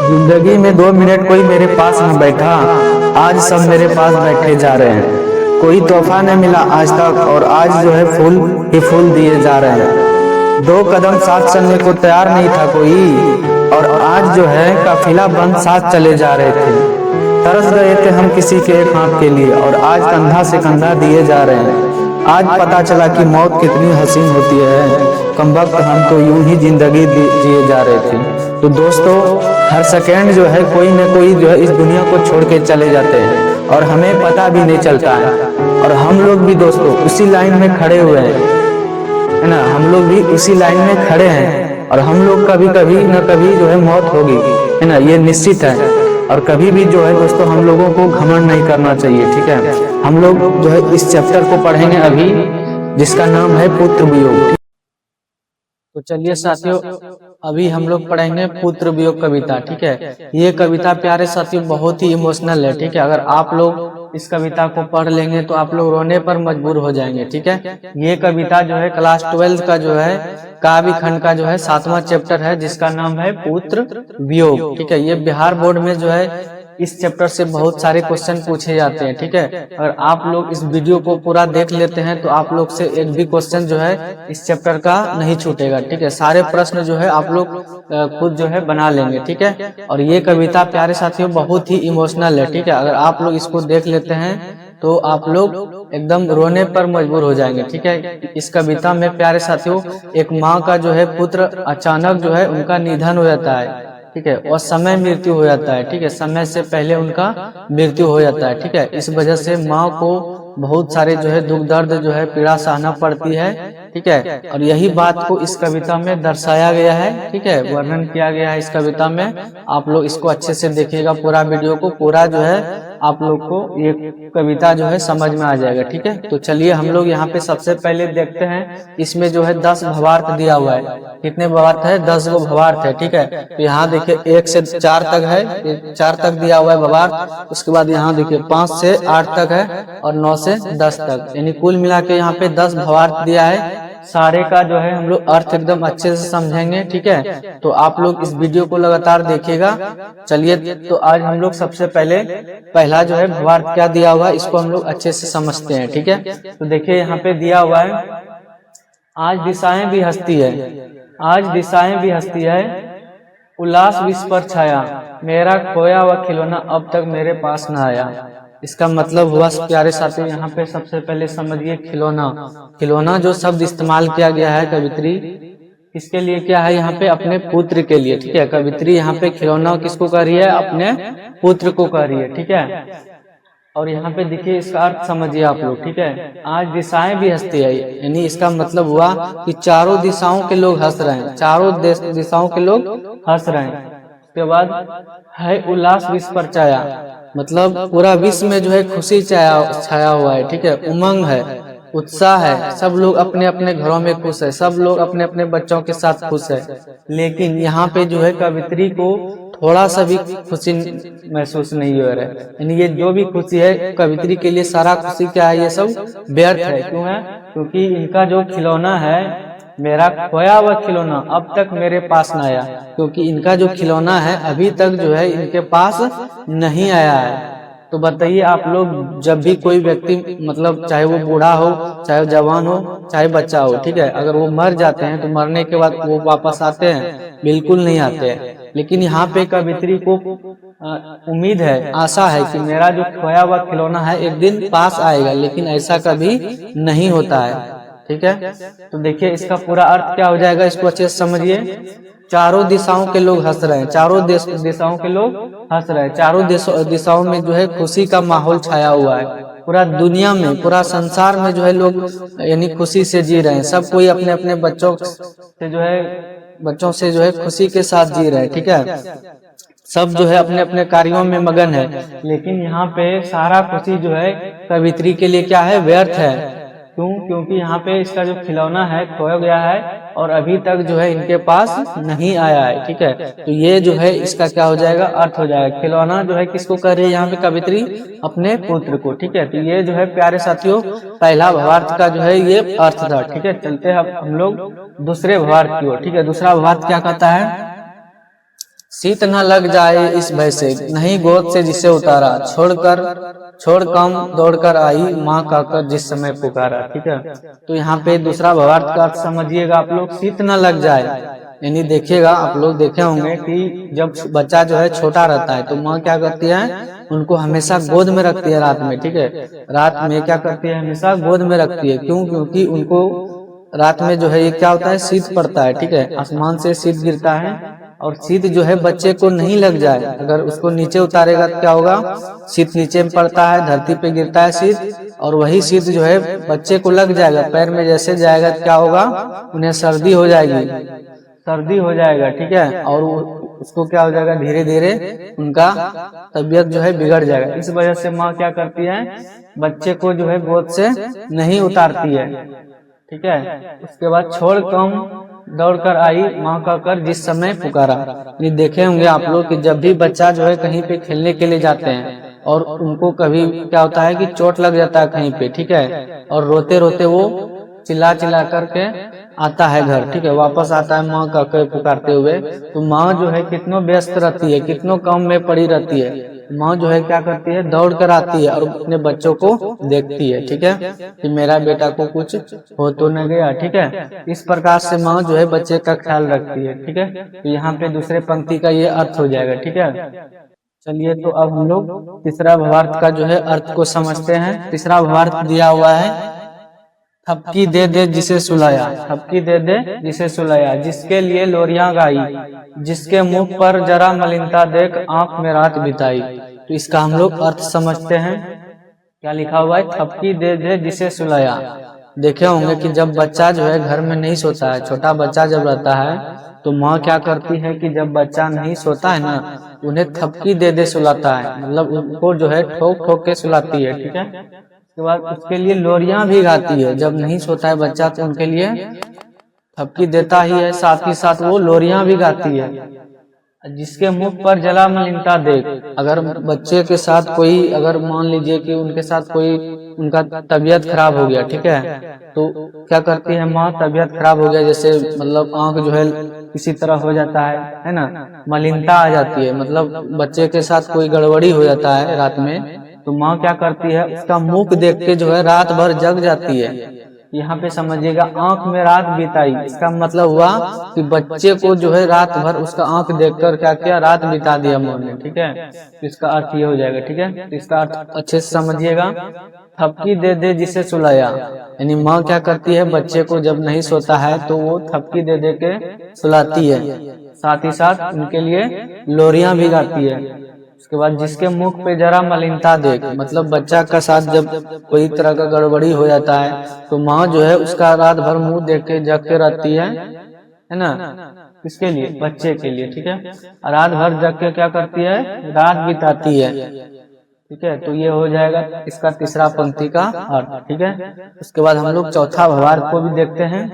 जिंदगी में 2 मिनट कोई मेरे पास न बैठा, आज सब मेरे पास बैठे जा रहे हैं। कोई तोहफा न मिला आज तक और आज जो है फूल ही फूल दिए जा रहे हैं। 2 कदम साथ चलने को तैयार नहीं था कोई, और आज जो है काफिला बंद साथ चले जा रहे थे। तरस गए थे हम किसी के एक हाथ के लिए, और आज कंधा से कंधा दिए जा रहे हैं। आज पता चला कि मौत कितनी हसीन होती है, कमबख्त हम तो यूं ही जिंदगी जिए जा रहे थे। तो दोस्तों, हर सेकेंड जो है कोई न कोई जो है इस दुनिया को छोड़ के चले जाते हैं और हमें पता भी नहीं चलता है। और हम लोग भी दोस्तों उसी लाइन में खड़े हुए हैं, है ना। हम लोग भी उसी लाइन में खड़े हैं, और हम लोग कभी कभी न कभी जो है मौत होगी, है ना, ये निश्चित है। और कभी भी जो है दोस्तों हम लोगों को घमंड नहीं करना चाहिए, ठीक है। हम लोग जो है इस चैप्टर को पढ़ेंगे अभी, जिसका नाम है पुत्र वियोग। तो चलिए साथियों, अभी हम लोग पढ़ेंगे पुत्र वियोग कविता, ठीक है। ये कविता प्यारे साथियों बहुत ही इमोशनल है, ठीक है। अगर आप लोग इस कविता को पढ़ लेंगे तो आप लोग रोने पर मजबूर हो जाएंगे, ठीक है। ये कविता जो है क्लास 12 का जो है काव्य खंड का जो है 7वां चैप्टर है, जिसका नाम है पुत्र वियोग, ठीक है। ये बिहार बोर्ड में जो है इस चैप्टर से बहुत सारे क्वेश्चन पूछे जाते हैं, ठीक है। अगर आप लोग इस वीडियो को पूरा देख लेते हैं तो आप लोग से एक भी क्वेश्चन जो है इस चैप्टर का नहीं छूटेगा, ठीक है। सारे प्रश्न जो है आप लोग खुद जो है बना लेंगे, ठीक है। और ये कविता प्यारे साथियों बहुत ही इमोशनल है, ठीक है। अगर आप लोग इसको देख लेते हैं तो आप लोग एकदम रोने पर मजबूर हो जाएंगे, ठीक है। इस कविता में प्यारे साथियों एक माँ का जो है पुत्र अचानक जो है उनका निधन हो जाता है, ठीक है, और समय मृत्यु हो जाता है, ठीक है। समय से पहले उनका मृत्यु हो जाता है, ठीक है। इस वजह से माँ को बहुत सारे जो है दुख दर्द जो है पीड़ा सहना पड़ती है, ठीक है। और यही बात को इस कविता में दर्शाया गया है, ठीक है, वर्णन किया गया है इस कविता में। आप लोग इसको अच्छे से देखिएगा, पूरा वीडियो को, पूरा जो है आप लोग को ये कविता जो है समझ में आ जाएगा, ठीक है। तो चलिए हम लोग यहाँ पे सबसे पहले देखते हैं, इसमें जो है 10 भावार्थ दिया हुआ है। कितने भावार्थ है? 10 गो भावार्थ है, ठीक है। तो यहाँ देखिए 1 से 4 तक है, 4 तक दिया हुआ है भावार्थ। उसके बाद यहाँ देखिए 5 से 8 तक है, और 9 से 10 तक, यानी कुल मिला के यहाँ पे 10 भावार्थ दिया है। सारे का जो है हम लोग अर्थ एकदम अच्छे से समझेंगे, ठीक है। तो आप लोग इस वीडियो को लगातार देखिएगा। चलिए, तो आज हम लोग सबसे पहले पहला जो है भावार्थ क्या दिया हुआ है इसको हम लोग अच्छे से समझते हैं, ठीक है। तो देखिए यहाँ पे दिया हुआ है, आज दिशाएं भी हंसती है, आज दिशाएं भी हंसती है, उल्लास विश्व पर छाया, मेरा खोया हुआ खिलौना अब तक मेरे पास न आया। इसका मतलब हुआ प्यारे साथियों, यहाँ पे सबसे पहले समझिए खिलौना। खिलौना जो शब्द इस्तेमाल किया गया है कवित्री, किसके लिए क्या है? यहाँ पे अपने पुत्र के लिए, ठीक है। कवित्री यहाँ पे खिलौना किसको कह रही है? अपने पुत्र को कह रही है, ठीक है। और यहाँ पे देखिए इसका अर्थ समझिए आप लोग, ठीक है। आज दिशाएं भी हंसती है, यानी इसका मतलब हुआ कि चारों दिशाओं के लोग हंस रहे हैं, चारों दिशाओं के लोग हंस रहे हैं। उसके बाद है उल्लास विश्व पर छाया, मतलब पूरा विश्व में जो है खुशी छाया हुआ है, ठीक है। उमंग है, उत्साह है, सब लोग अपने अपने घरों में खुश है, सब लोग अपने अपने बच्चों के साथ खुश है। लेकिन यहाँ पे जो है कवित्री को थोड़ा सा भी खुशी महसूस नहीं हो रहा है, यानी ये जो भी खुशी है कवित्री के लिए सारा खुशी क्या है? ये सब व्यर्थ है। क्यों है? क्योंकि इनका जो खिलौना है, मेरा खोया हुआ खिलौना अब तक मेरे पास न आया, क्योंकि इनका जो खिलौना है अभी तक जो है इनके पास नहीं आया है। तो बताइए आप लोग, जब भी कोई व्यक्ति मतलब चाहे वो बूढ़ा हो, चाहे जवान हो, चाहे बच्चा हो, ठीक है, अगर वो मर जाते हैं तो मरने के बाद वो वापस आते हैं? बिल्कुल नहीं आते हैं। लेकिन यहाँ पे कवित्री को उम्मीद है, आशा है कि मेरा जो खोया हुआ खिलौना है एक दिन पास आएगा, लेकिन ऐसा कभी नहीं होता है, ठीक है। तो देखिए इसका पूरा अर्थ क्या हो जाएगा, इसको अच्छे से समझिए। चारों दिशाओं के लोग हंस रहे हैं, चारों दिशाओं के लोग हंस रहे हैं, चारों दिशाओं में जो है खुशी का माहौल छाया हुआ है। पूरा दुनिया में, पूरा संसार में जो है लोग यानी खुशी से जी रहे हैं, सब कोई अपने अपने बच्चों से जो है खुशी के साथ जी रहे हैं, ठीक है। सब जो है अपने अपने कार्यों में मगन है। लेकिन यहाँ पे सारा खुशी जो है कवित्री के लिए क्या है? व्यर्थ है। क्यों? क्योंकि यहाँ पे इसका जो खिलौना है खोया गया है और अभी तक जो है इनके पास नहीं आया है, ठीक है। तो ये जो है इसका क्या हो जाएगा? अर्थ हो जाएगा। खिलौना जो है किसको कह रही है यहाँ पे कवित्री? अपने पुत्र को, ठीक है। तो ये जो है प्यारे साथियों पहला भावार्थ का जो है ये अर्थ था, ठीक है। चलते हैं अब हम लोग दूसरे भावार्थ की ओर, ठीक है। दूसरा भावार्थ क्या कहता है? शीत न लग जाए इस भय से, नहीं गोद से जिसे उतारा, छोड़ कम दौड़कर आई, माँ कहकर जिस समय पुकारा। ठीक है, तो यहाँ पे दूसरा भावार्थ का अर्थ समझिएगा आप लोग, शीत न लग जाए, यानी देखिएगा आप लोग देखे होंगे कि जब बच्चा जो है छोटा रहता है तो माँ क्या करती है, उनको हमेशा गोद में रखती है रात में। ठीक है, रात में क्या करती है, हमेशा गोद में रखती है। क्यों? क्योंकि उनको रात में जो है ये क्या होता है, शीत पड़ता है। ठीक है, आसमान से शीत गिरता है और शीत जो है बच्चे को नहीं लग जाए, अगर उसको नीचे उतारेगा तो क्या होगा, शीत नीचे में पड़ता है, धरती पे गिरता है शीत, और वही शीत जो है बच्चे को लग जाएगा, पैर में जैसे जाएगा तो क्या होगा, उन्हें सर्दी हो जाएगा। ठीक है, और उसको क्या हो जाएगा, धीरे धीरे उनका तबीयत जो है बिगड़ जाएगा। इस वजह से माँ क्या करती है, बच्चे को जो है गोद से नहीं उतारती है। ठीक है, उसके बाद छोड़ कम दौड़कर आई, माँ का कर जिस समय पुकारा। ये देखे होंगे आप लोग कि जब भी बच्चा जो है कहीं पे खेलने के लिए जाते हैं और उनको कभी क्या होता है कि चोट लग जाता है कहीं पे, ठीक है, और रोते रोते वो चिल्ला करके आता है घर। ठीक है, वापस आता है माँ का कर पुकारते हुए, तो माँ जो है कितनों व्यस्त रहती है, कितनों काम में पड़ी रहती है। माँ जो है क्या करती है, दौड़ कर आती है और अपने बच्चों को देखती है। ठीक है, कि मेरा बेटा को कुछ हो तो न गया। ठीक है, इस प्रकार से माँ जो है बच्चे का ख्याल रखती है। ठीक है, तो यहाँ पे दूसरे पंक्ति का ये अर्थ हो जाएगा। ठीक है, चलिए तो अब हम लोग तीसरा भावार्थ का जो है अर्थ को समझते हैं। तीसरा भावार्थ दिया हुआ है, थपकी दे दे जिसे सुलाया, थपकी दे दे जिसे सुलाया, जिसके लिए लोरियां गाई, जिसके मुख पर जरा मलिनता देख आंख में रात बिताई। तो इसका हम लोग अर्थ समझते हैं। क्या लिखा हुआ है, थपकी दे दे जिसे सुलाया। देखे होंगे कि जब बच्चा जो है घर में नहीं सोता है, छोटा बच्चा जब रहता है तो माँ क्या करती है कि जब बच्चा नहीं सोता है ना, उन्हें थपकी दे दे सुलाता है, मतलब उनको जो है ठोक ठोक के सुलाती है। ठीक है, उसके बाद उसके लिए लोरियां भी गाती है। जब नहीं सोता है बच्चा तो उनके लिए थपकी देता ही है, साथ ही साथ वो लोरियां भी गाती है। जिसके मुख पर जला मलिनता देख, अगर बच्चे के साथ कोई, अगर मान लीजिए कि उनके साथ कोई उनका तबीयत खराब हो गया, ठीक है, तो क्या करती है माँ, तबीयत खराब हो गया जैसे मतलब आंख जो है किसी तरह हो जाता है ना, मलिनता आ जाती है, मतलब बच्चे के साथ कोई गड़बड़ी हो जाता है रात में, तो माँ क्या करती है, उसका मुख देख के जो है रात भर जग जाती है। यहाँ पे समझिएगा आंख में रात बिताई, इसका मतलब हुआ कि बच्चे को जो है रात भर उसका आंख देखकर क्या किया, रात बिता दिया माँ ने। ठीक है, तो इसका अर्थ ये हो जाएगा। ठीक है, तो इसका अर्थ अच्छे से समझिएगा, थपकी दे दे जिसे सुलाया, यानी माँ क्या करती है, बच्चे को जब नहीं सोता है तो वो थपकी दे दे के सुलाती है, साथ ही साथ उनके लिए लोरियां भी गाती है। उसके बाद जिसके मुख पे जरा मलिनता देख, मतलब बच्चा का साथ जब कोई तरह का गड़बड़ी हो जाता है तो माँ जो है उसका रात भर मुंह देख के जग के रहती है ना, किसके लिए, बच्चे के लिए। ठीक है, रात भर जग के क्या करती है, रात बिताती है। ठीक है, तो ये हो जाएगा इसका तीसरा पंक्ति का अर्थ। ठीक है, उसके बाद हम लोग चौथा भावार्थ को भी देखते हैं।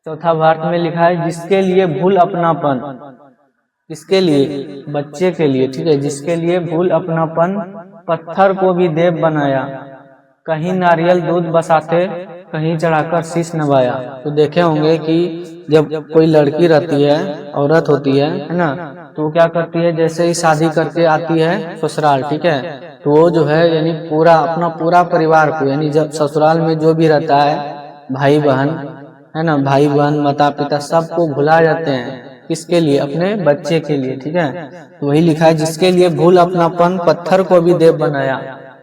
चौथा भावार्थ में लिखा है, जिसके लिए भूल अपनापन, किसके लिए, बच्चे के लिए। ठीक है, जिसके लिए भूल अपनापन पत्थर को भी देव बनाया, कहीं नारियल दूध बसाते, कहीं चढ़ाकर शीश नवाया। तो देखे होंगे कि जब कोई लड़की रहती है, औरत होती है ना, तो वो क्या करती है, जैसे ही शादी करके आती है ससुराल, ठीक है, तो वो जो है यानी पूरा अपना पूरा परिवार को, यानी जब ससुराल में जो भी रहता है, भाई बहन है ना, भाई बहन माता पिता सबको भुला जाते हैं, किसके लिए, अपने बच्चे के लिए। ठीक है, तो वही लिखा है, जिसके लिए भूल अपनापन पत्थर को भी देव बनाया,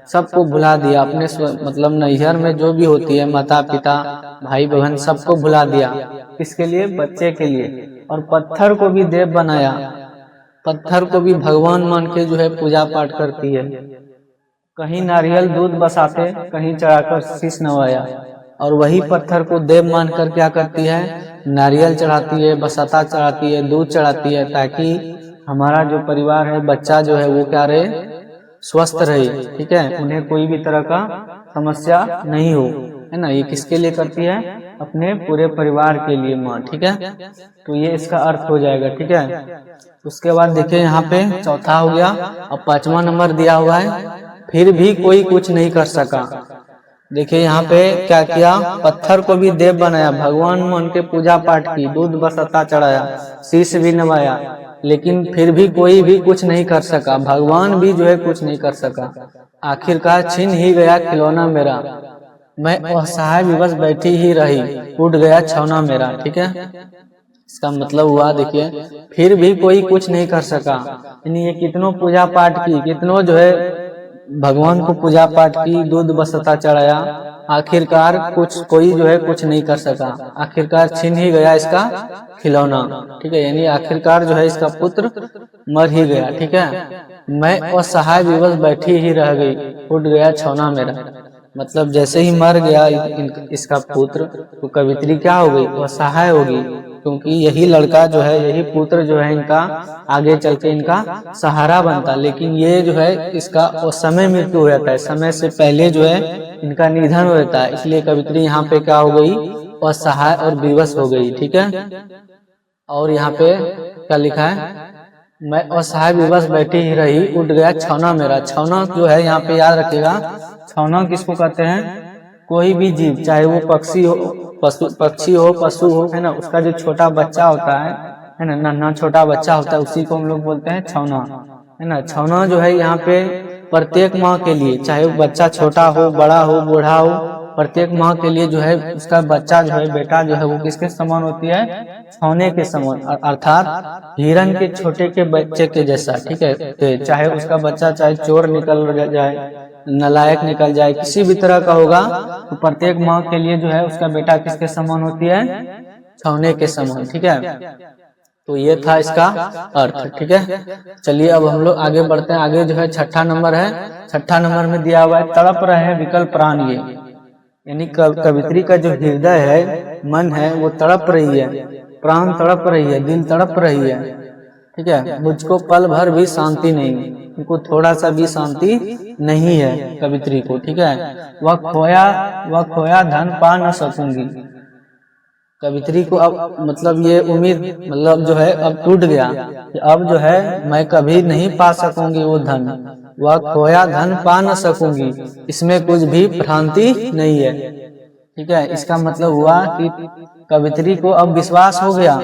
सबको भुला दिया, अपने मतलब नैहर में जो भी होती है माता पिता भाई बहन सबको भुला दिया, किसके लिए, बच्चे के लिए। और पत्थर को भी देव बनाया, पत्थर को भी भगवान मान के जो है पूजा पाठ करती है। कहीं नारियल दूध बसाते, कहीं चढ़ाकर शीश नवाया, और वही पत्थर को देव मानकर क्या करती है, नारियल चढ़ाती है, बसाता चढ़ाती है, दूध चढ़ाती है, ताकि हमारा जो परिवार है, बच्चा जो है वो क्या रहे, स्वस्थ रहे। ठीक है, उन्हें कोई भी तरह का समस्या नहीं हो, है ना। ये किसके लिए करती है, अपने पूरे परिवार के लिए माँ। ठीक है, तो ये इसका अर्थ हो जाएगा। ठीक है, उसके बाद देखिए यहाँ पे चौथा हो गया। अब पांचवा नंबर दिया हुआ है, फिर भी कोई कुछ नहीं कर सका। देखिए यहाँ पे क्या किया, पत्थर को भी देव बनाया, भगवान मान के पूजा पाठ की, दूध बसता चढ़ाया, शीश भी नवाया, लेकिन फिर भी कोई भी कुछ नहीं कर सका, भगवान भी जो है कुछ नहीं कर सका। आखिरकार छीन ही गया खिलौना मेरा, मैं असहाय विवश बैठी ही रही, टूट गया छौना मेरा। ठीक है, इसका मतलब हुआ देखिए, फिर भी कोई कुछ नहीं कर सका। यानी ये कितनों पूजा पाठ की, कितनों जो है भगवान को पूजा पाठ की, दूध बसता चढ़ाया, आखिरकार कोई जो है कुछ नहीं कर सका। आखिरकार छीन ही गया इसका खिलौना। ठीक है, यानी आखिरकार जो है इसका पुत्र मर ही गया। ठीक है, मैं असहाय विवश बैठी ही रह गई, टूट गया छौना मेरा। मतलब जैसे ही मर गया इसका पुत्र, तो कवित्री क्या हो गई, असहाय होगी, क्योंकि यही लड़का जो है, यही पुत्र जो है इनका आगे चल के इनका सहारा बनता। लेकिन ये जो है इसका समय मृत्यु हो जाता है, समय से पहले जो है इनका निधन हो जाता है। इसलिए कवित्री यहाँ पे क्या हो गई, असहाय और विवश हो गई। ठीक है, और यहाँ पे क्या लिखा है, मैं असहाय विवश बैठी ही रही, उठ गया छौना मेरा। छौना जो है यहाँ पे याद रखिएगा, छौना किसको कहते हैं, कोई भी जीव, चाहे वो पक्षी हो, पशु हो, है ना, उसका जो छोटा बच्चा होता है ना, नन्हा छोटा बच्चा होता है, उसी को हम लोग बोलते हैं छौना, है ना। छौना जो है यहाँ पे प्रत्येक माँ के लिए, चाहे वो बच्चा छोटा हो, बड़ा हो, बूढ़ा हो, प्रत्येक माँ के लिए जो है उसका बच्चा जो है, बेटा जो है, वो किसके समान होती है, छौने के समान, अर्थात हिरण के छोटे के बच्चे के जैसा। ठीक है, चाहे उसका बच्चा चाहे चोर निकल जाए, नालायक निकल जाए, किसी भी तरह का होगा, तो प्रत्येक माँ के लिए जो है उसका बेटा किसके समान होती है, छौने के समान। ठीक है, तो ये था इसका अर्थ। ठीक है, चलिए अब हम लोग आगे बढ़ते हैं। आगे जो है छठा नंबर है, छठा नंबर में दिया हुआ है, तड़प रहे हैं विकल प्राण ये, यानी कवित्री का जो हृदय है, मन है, वो तड़प रही है, प्राण तड़प रही है, दिल तड़प रही है। ठीक है, मुझको पल भर भी शांति नहीं, उनको थोड़ा सा भी शांति नहीं है कवित्री को। ठीक है, वह खोया धन पा न सकूंगी। कवित्री को अब मतलब ये उम्मीद मतलब जो है अब टूट गया कि अब जो है मैं कभी नहीं पा सकूंगी वो धन, वह खोया धन पा न सकूंगी, इसमें कुछ भी भ्रांति नहीं है। ठीक है, इसका मतलब हुआ कि कवित्री को अब विश्वास हो गया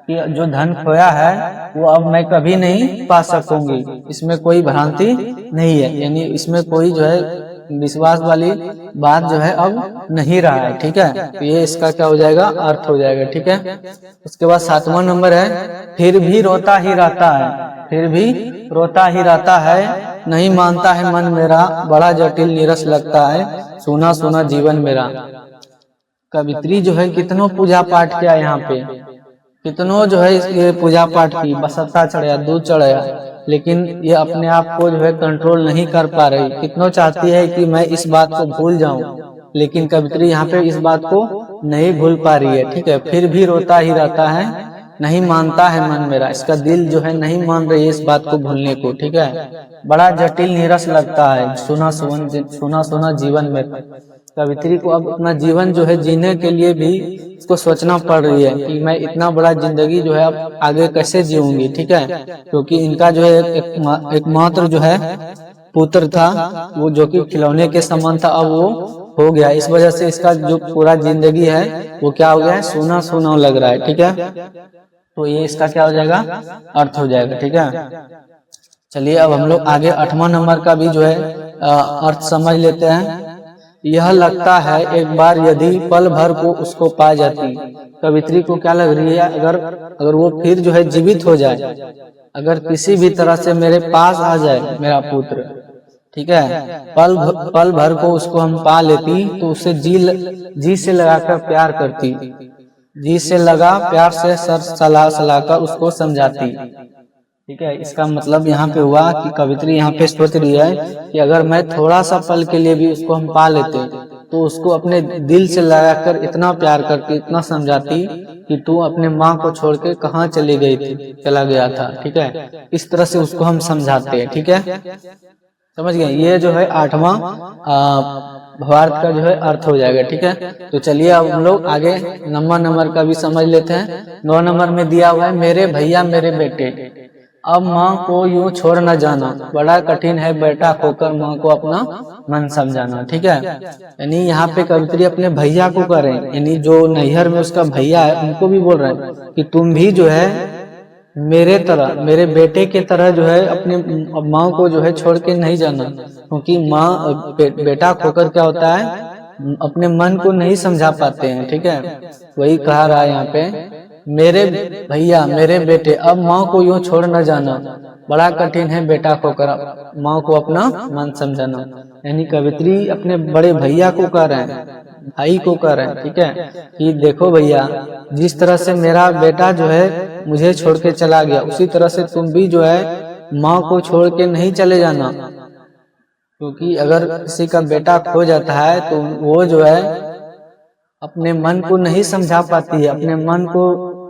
कि जो धन खोया है वो अब मैं कभी नहीं पा सकूंगी, इसमें कोई भ्रांति नहीं है, यानी इसमें कोई जो है विश्वास वाली बात जो है अब नहीं रहा है। ठीक है, तो ये इसका क्या हो जाएगा, अर्थ हो जाएगा। ठीक है, उसके बाद सातवां नंबर है, फिर भी रोता ही रहता है, फिर भी रोता ही रहता है, नहीं मानता है मन मेरा, बड़ा जटिल नीरस लगता है, सुना सुना जीवन मेरा। कवित्री जो है कितनों पूजा पाठ किया, यहाँ पे कितनों जो है ये पूजा पाठ की, बसत्ता चढ़ाया, दूध चढ़ाया, लेकिन ये अपने आप को जो है कंट्रोल नहीं कर पा रही। कितनों चाहती है कि मैं इस बात को भूल जाऊं, लेकिन कवित्री यहाँ पे इस बात को नहीं भूल पा रही है। ठीक है, फिर भी रोता ही रहता है, नहीं मानता है मन मेरा, इसका दिल जो है नहीं मान रही है इस बात को भूलने को। ठीक है, बड़ा जटिल नीरस लगता है, सुना सुना जीवन में। कवित्री को अब अपना जीवन जो है जीने के लिए भी इसको सोचना पड़ रही है कि मैं इतना बड़ा जिंदगी जो है अब आगे कैसे जीऊंगी। ठीक है, क्योंकि इनका जो है एकमात्र जो है पुत्र था, वो जो कि खिलौने के समान था, अब वो हो गया। इस वजह से इसका जो पूरा जिंदगी है वो क्या हो गया है, सोना सोना लग रहा है। ठीक है, तो ये इसका क्या हो जाएगा, अर्थ हो जाएगा। ठीक है, चलिए अब हम लोग आगे 8वां नंबर का भी जो है अर्थ समझ लेते हैं। यह लगता है एक बार यदि पल भर को उसको पा जाती। कवित्री को क्या लग रही है, अगर वो फिर जो है जीवित हो जाए, अगर किसी भी तरह से मेरे पास आ जाए मेरा पुत्र, ठीक है, पल भर को उसको हम पा लेती, तो उसे जी से लगाकर प्यार करती, जी से लगा प्यार से सर सलाकर उसको समझाती। ठीक है, इसका मतलब यहाँ पे हुआ कि कवित्री यहाँ पे सोच रही है कि अगर मैं थोड़ा सा पल के लिए भी उसको हम पा लेते, तो उसको अपने दिल से लगाकर इतना प्यार करके इतना समझाती कि तू अपने माँ को छोड़ के कहाँ चली गई थी, चला गया था। ठीक है, इस तरह से उसको हम समझाते हैं। ठीक है, समझ गए, ये जो है 8वां भावार्थ का जो है अर्थ हो जाएगा। ठीक है, तो चलिए अब हम लोग आगे 9वां नंबर का भी समझ लेते हैं। 9 नंबर में दिया हुआ है, मेरे भैया मेरे बेटे, अब माँ को यूं छोड़ न जाना, बड़ा कठिन है बेटा खोकर माँ को अपना मन समझाना। ठीक है, यानी यहाँ पे कवित्री अपने भैया को कह रहे हैं, यानी जो नैहर में उसका भैया है उनको भी बोल रहे हैं कि तुम भी जो है मेरे तरह, मेरे बेटे के तरह जो है अपने माँ को जो है छोड़ के नहीं जाना, क्योंकि माँ बेटा खोकर क्या होता है, अपने मन को नहीं समझा पाते हैं। ठीक है, वही कहा रहा है यहाँ पे, मेरे भैया, मेरे बेटे, अब माँ को यूं छोड़ न जाना, बड़ा कठिन है बेटा खोकर माँ को अपना मन समझाना। यानी कवित्री अपने बड़े भैया को कह रहे हैं, भाई को कह रहे हैं, ठीक है, कि देखो भैया, जिस तरह से मेरा बेटा जो है मुझे छोड़ के चला गया, उसी तरह से तुम भी जो है माँ को छोड़ के नहीं चले जाना, क्योंकि अगर किसी का बेटा खो जाता है तो वो जो है अपने मन को नहीं समझा पाती है, अपने मन को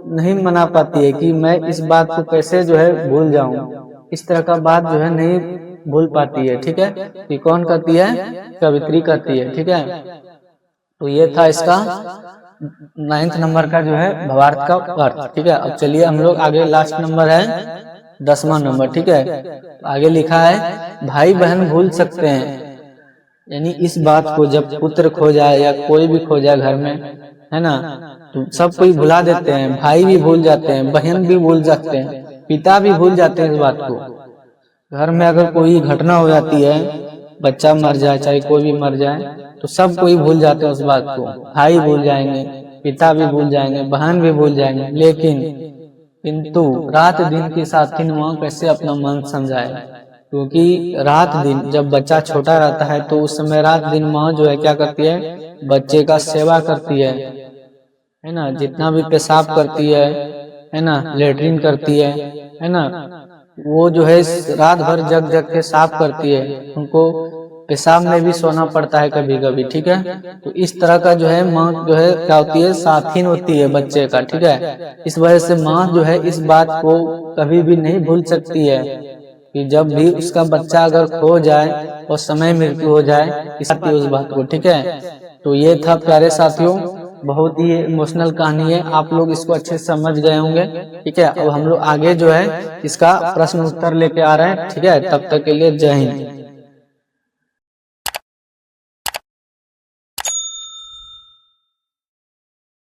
नहीं मना पाती है कि मैं इस बात को कैसे जो है भूल जाऊं, इस तरह का बात जो है नहीं भूल पाती है। ठीक है, ये कौन कहती है, कवित्री कहती है। ठीक है, तो ये था इसका 9th नंबर का जो है भावार्थ का अर्थ। ठीक है, अब चलिए हम लोग आगे, लास्ट नंबर है 10वां नंबर। ठीक है, आगे लिखा है, भाई बहन भूल सकते हैं, यानी इस बात को जब पुत्र खो जाए या कोई भी खो जाए घर में, है ना, तो सब कोई भुला देते हैं, भाई भी भूल जाते हैं, बहन भी भूल जाते हैं, पिता भी भूल जाते हैं इस बात को। घर में अगर कोई घटना हो जाती है, बच्चा मर जाए, चाहे कोई भी मर जाए, तो सब कोई भूल जाते हैं उस बात को, भाई भूल जाएंगे, पिता भी भूल जाएंगे, बहन भी भूल जाएंगे, लेकिन किंतु रात दिन की साथिन माँ कैसे अपना मन समझाए, क्योंकि रात दिन जब बच्चा छोटा रहता है तो उस समय रात दिन माँ जो है क्या करती है, बच्चे का सेवा करती है ना, जितना भी पेशाब करती है ना, लेटरिन करती है ना, वो जो है रात भर जग जग के साफ करती है, उनको पेशाब में भी सोना पड़ता है कभी कभी। ठीक है, तो इस तरह का जो है माँ जो है क्या होती है, साथीन होती है बच्चे का। ठीक है, इस वजह से माँ जो है इस बात को कभी भी नहीं भूल सकती है कि जब भी उसका बच्चा अगर खो जाए और समय मृत्यु हो जाए, उस बात को। ठीक है, तो ये था प्यारे साथियों, बहुत ही इमोशनल कहानी है, आप लोग इसको अच्छे से समझ गए होंगे। ठीक है, अब हम लोग आगे जो है इसका प्रश्न उत्तर लेके आ रहे हैं। ठीक है, तब तक के लिए जय हिंद।